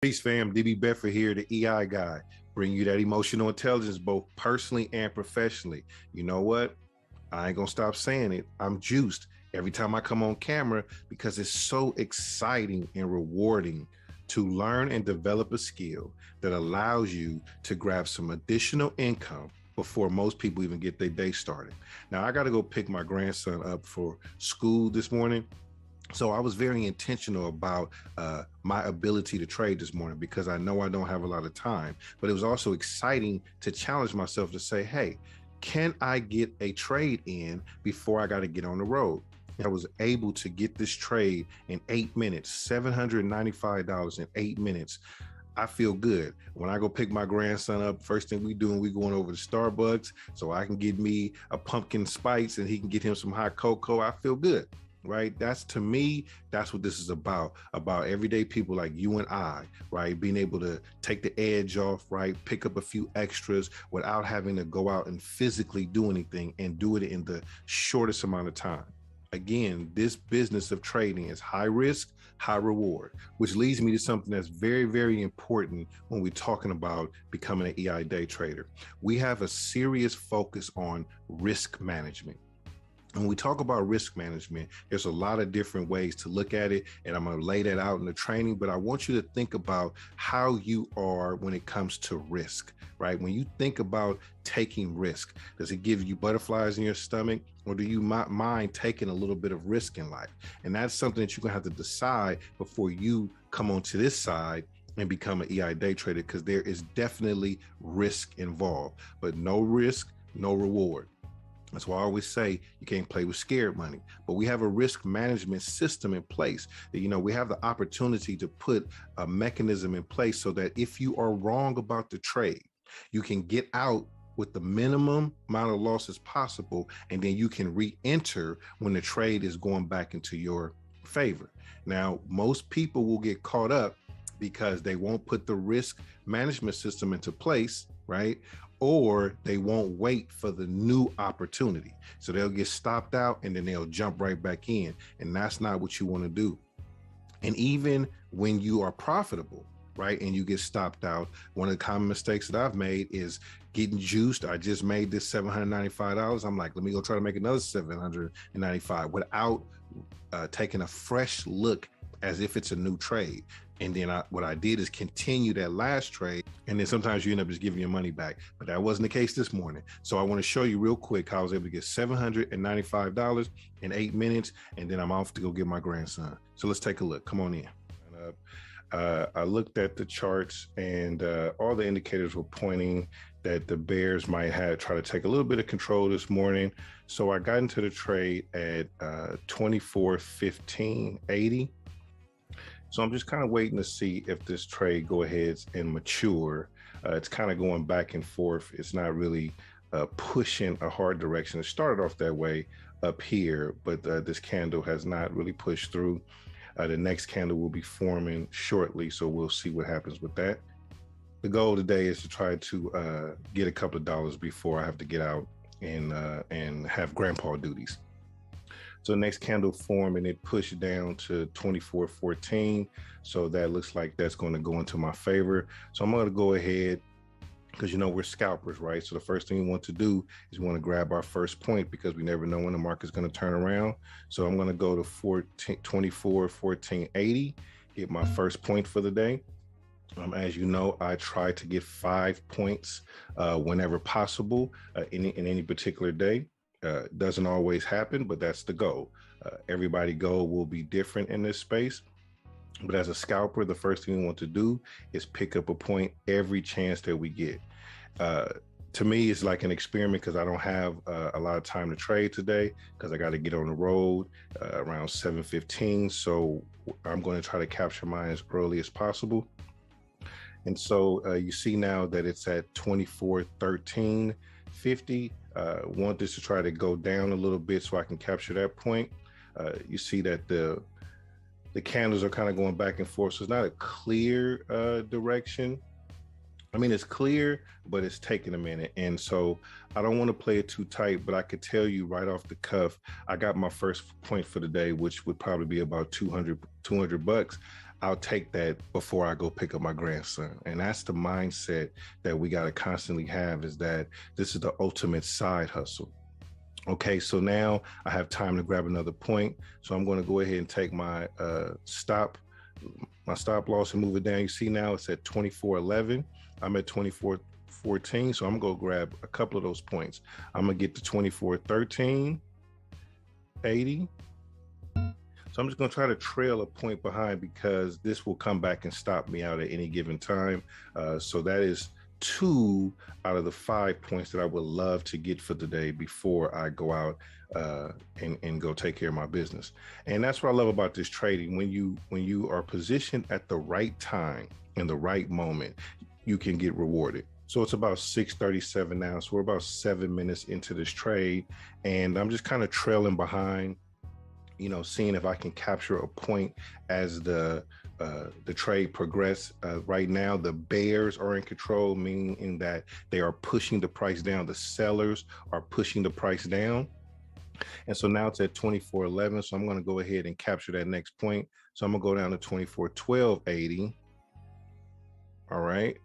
Peace, fam. DB Bedford here, the EI guy, bring you that emotional intelligence both personally and professionally. You know what? I ain't gonna stop saying it. I'm juiced every time I come on camera because it's so exciting and rewarding to learn and develop a skill that allows you to grab some additional income before most people even get their day started. Now, I got to go pick my grandson up for school this morning. So I was very intentional about my ability to trade this morning because I know I don't have a lot of time, but it was also exciting to challenge myself to say, hey, can I get a trade in before I got to get on the road? I was able to get this trade in 8 minutes, $795 in 8 minutes. I feel good. When I go pick my grandson up, first thing we going over to Starbucks so I can get me a pumpkin spice and he can get him some hot cocoa. I feel good. Right? That's, to me, that's what this is about everyday people like you and I, right? Being able to take the edge off, right? Pick up a few extras without having to go out and physically do anything and do it in the shortest amount of time. Again, this business of trading is high risk, high reward, which leads me to something that's very, very important when we're talking about becoming an EI day trader. We have a serious focus on risk management. When we talk about risk management, there's a lot of different ways to look at it, and I'm going to lay that out in the training, but I want you to think about how you are when it comes to risk, right? When you think about taking risk, does it give you butterflies in your stomach, or do you mind taking a little bit of risk in life? And that's something that you're going to have to decide before you come onto this side and become an EI day trader, because there is definitely risk involved, but no risk, no reward. That's why I always say you can't play with scared money, but we have a risk management system in place. We have the opportunity to put a mechanism in place so that if you are wrong about the trade, you can get out with the minimum amount of losses possible, and then you can re-enter when the trade is going back into your favor. Now, most people will get caught up because they won't put the risk management system into place, right? Or they won't wait for the new opportunity. So they'll get stopped out and then they'll jump right back in. And that's not what you want to do. And even when you are profitable, right, and you get stopped out, one of the common mistakes that I've made is getting juiced. I just made this $795. I'm like, let me go try to make another $795 without taking a fresh look as if it's a new trade. And then what I did is continue that last trade. And then sometimes you end up just giving your money back. But that wasn't the case this morning. So I want to show you real quick how I was able to get $795 in 8 minutes. And then I'm off to go get my grandson. So let's take a look. Come on in. I looked at the charts, and all the indicators were pointing that the bears might try to take a little bit of control this morning. So I got into the trade at 24.15.80. So I'm just kind of waiting to see if this trade go ahead and mature. It's kind of going back and forth. It's not really pushing a hard direction. It started off that way up here, but this candle has not really pushed through. The next candle will be forming shortly, so we'll see what happens with that. The goal today is to try to get a couple of dollars before I have to get out and have grandpa duties. So the next candle formed and it pushed down to 24.14. So that looks like that's going to go into my favor. So I'm going to go ahead, because we're scalpers, right? So the first thing we want to do is we want to grab our first point, because we never know when the market's going to turn around. So I'm going to go to 24.14.80, get my first point for the day. As you know, I try to get 5 points whenever possible in any particular day. Doesn't always happen, but that's the goal. Everybody's goal will be different in this space. But as a scalper, the first thing we want to do is pick up a point every chance that we get. To me, it's like an experiment, because I don't have a lot of time to trade today, because I got to get on the road around 7:15. So I'm going to try to capture mine as early as possible. And so you see now that it's at 24.13.50. Want this to try to go down a little bit so I can capture that point. You see that the candles are kind of going back and forth, so it's not a clear direction. I mean, it's clear, but it's taking a minute. And so I don't want to play it too tight, but I could tell you right off the cuff, I got my first point for the day, which would probably be about $200. I'll take that before I go pick up my grandson. And that's the mindset that we got to constantly have, is that this is the ultimate side hustle. Okay, so now I have time to grab another point. So I'm going to go ahead and take my stop loss and move it down. You see now it's at 24.11. I'm at 24.14. So I'm going to grab a couple of those points. I'm going to get to 24.13.80. So I'm just going to try to trail a point behind, because this will come back and stop me out at any given time. So that is 2 out of the 5 points that I would love to get for today before I go out and go take care of my business. And that's what I love about this trading. When you are positioned at the right time in the right moment, you can get rewarded. So it's about 6:37 now. So we're about 7 minutes into this trade, and I'm just kind of trailing behind, seeing if I can capture a point as the trade progress. Right now, the bears are in control, meaning that they are pushing the price down. The sellers are pushing the price down. And so now it's at 24.11. So I'm going to go ahead and capture that next point. So I'm going to go down to 24.12.80. All right.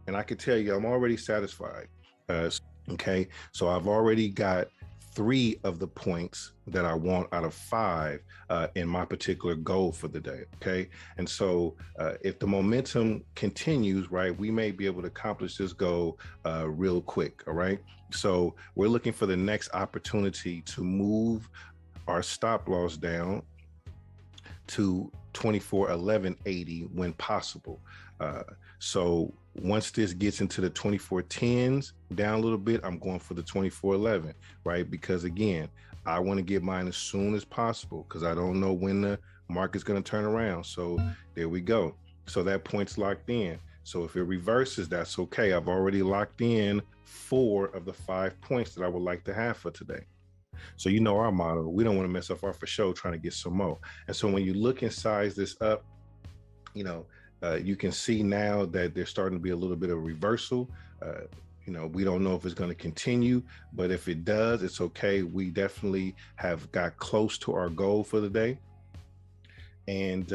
And I can tell you, I'm already satisfied. Okay. So I've already got 3 of the points that I want out of 5 in my particular goal for the day. Okay. And so if the momentum continues, right, we may be able to accomplish this goal real quick. All right. So we're looking for the next opportunity to move our stop loss down to 24.11.80 when possible. So once this gets into the 24.10s down a little bit, I'm going for the 24.11, right? Because again, I want to get mine as soon as possible, because I don't know when the market's going to turn around. So there we go. So that point's locked in. So if it reverses, that's okay. I've already locked in 4 of the 5 points that I would like to have for today. So our motto, we don't want to mess up our for show trying to get some more. And so when you look and size this up, you can see now that there's starting to be a little bit of reversal. We don't know if it's going to continue, but if it does, it's okay. We definitely have got close to our goal for the day. And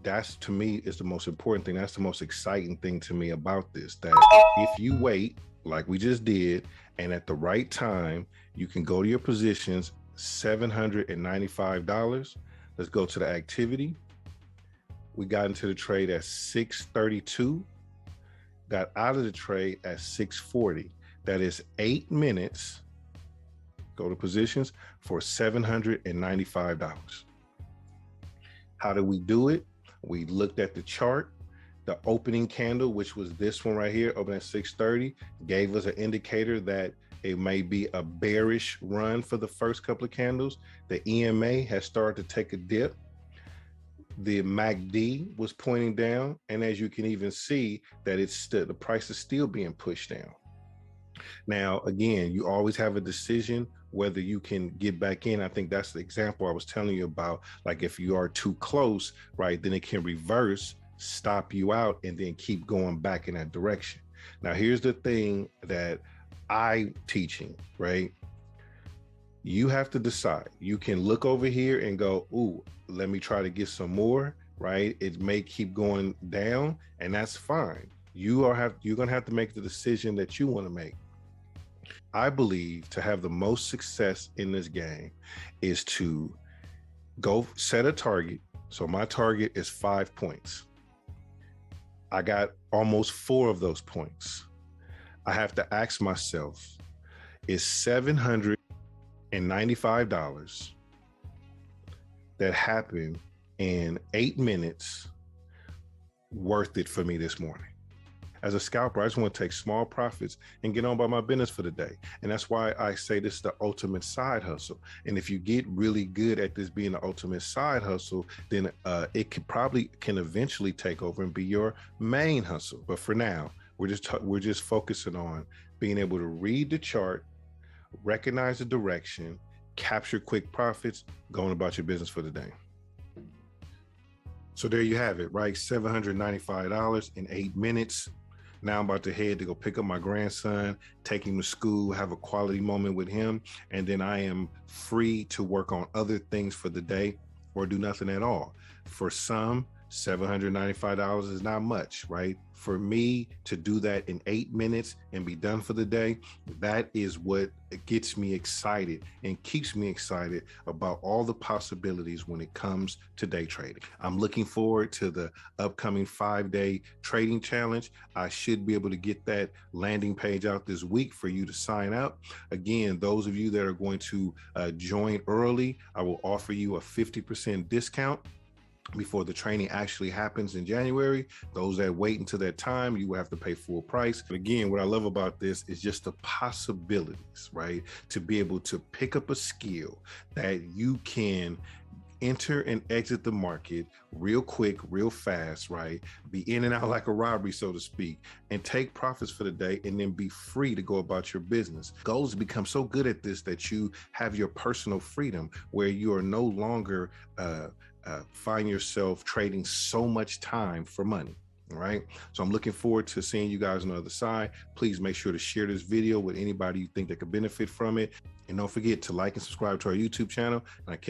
that's, to me, is the most important thing. That's the most exciting thing to me about this, that if you wait, like we just did, and at the right time, you can go to your positions, $795. Let's go to the activity. We got into the trade at 6:32, got out of the trade at 6:40. That is 8 minutes. Go to positions for $795. How did we do it? We looked at the chart. The opening candle, which was this one right here, open at 6:30, gave us an indicator that it may be a bearish run for the first couple of candles. The EMA has started to take a dip. The MACD was pointing down, and as you can even see that the price is still being pushed down. Now, again, you always have a decision whether you can get back in. I think that's the example I was telling you about. Like if you are too close, right, then it can reverse, stop you out, and then keep going back in that direction. Now, here's the thing that I'm teaching, right? You have to decide. You can look over here and go, ooh, let me try to get some more, right? It may keep going down, and that's fine. You're going to have to make the decision that you want to make. I believe to have the most success in this game is to go set a target. So my target is 5 points. I got almost 4 of those points. I have to ask myself, is $795 that happened in 8 minutes worth it for me this morning? As a scalper, I just want to take small profits and get on by my business for the day. And that's why I say this is the ultimate side hustle. And if you get really good at this being the ultimate side hustle, then it can eventually take over and be your main hustle. But for now, we're just focusing on being able to read the chart, recognize the direction, capture quick profits, going about your business for the day. So there you have it, right? $795 in 8 minutes. Now I'm about to head to go pick up my grandson, take him to school, have a quality moment with him, and then I am free to work on other things for the day. or do nothing at all. For some, $795 is not much, right? For me to do that in 8 minutes and be done for the day, that is what gets me excited and keeps me excited about all the possibilities when it comes to day trading. I'm looking forward to the upcoming 5-day trading challenge. I should be able to get that landing page out this week for you to sign up. Again, those of you that are going to join early, I will offer you a 50% discount before the training actually happens in January. Those that wait until that time, you will have to pay full price. But again, what I love about this is just the possibilities, right? To be able to pick up a skill that you can enter and exit the market real quick, real fast, right? Be in and out like a robbery, so to speak, and take profits for the day and then be free to go about your business. Goal is to become so good at this that you have your personal freedom where you are no longer find yourself trading so much time for money. All right. So I'm looking forward to seeing you guys on the other side. Please make sure to share this video with anybody you think that could benefit from it. And don't forget to like and subscribe to our YouTube channel. And I